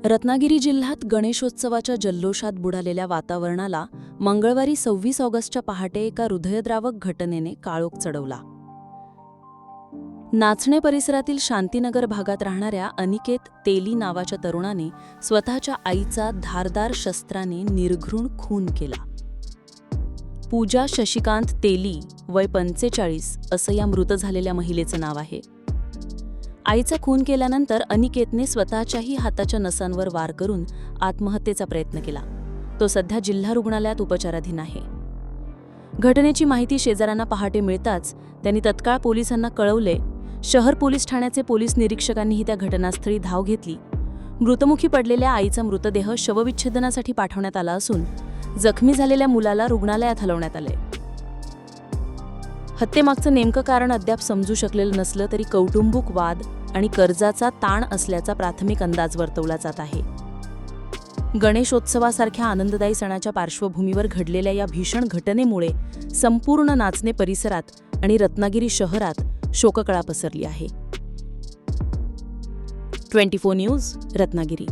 रत्नागिरी जिल्ह्यात गणेशोत्सवाच्या जल्लोषात बुडालेल्या वातावरणाला मंगळवारी 26 ऑगस्टच्या पहाटे एका हृदयद्रावक घटनेने काळोख चढवला. नाचणे परिसरातील शांतीनगर भागात राहणाऱ्या अनिकेत तेली नावाच्या तरुणाने स्वतःच्या आईचा धारदार शस्त्राने निर्घृण खून केला. पूजा शशिकांत तेली, वय 45, असं या मृत झालेल्या महिलेचं नाव आहे. आईचा खून केल्यानंतर अनिकेतने स्वतःच्याही हाताच्या नसांवर वार करून आत्महत्येचा प्रयत्न केला. तो सध्या जिल्हा रुग्णालयात उपचाराधीन आहे. घटनेची माहिती शेजाऱ्यांना पहाटे मिळताच त्यांनी तत्काळ पोलिसांना कळवले. शहर पोलीस ठाण्याचे पोलीस निरीक्षकांनीही त्या घटनास्थळी धाव घेतली. मृतमुखी पडलेल्या आईचा मृतदेह शवविच्छेदनासाठी पाठवण्यात आला असून जखमी झालेल्या मुलाला रुग्णालयात हलवण्यात आले. हत्येमागचं नेमकं कारण अद्याप समजू शकलेलं नसलं तरी कौटुंबिक वाद आणि कर्जाचा ताण असल्याचा प्राथमिक अंदाज वर्तवला जात आहे. गणेशोत्सवासारख्या आनंददायी सणाच्या पार्श्वभूमीवर घडलेल्या या भीषण घटनेमुळे संपूर्ण नाचणे परिसरात आणि रत्नागिरी शहरात शोककळा पसरली आहे. 24 न्यूज, रत्नागिरी.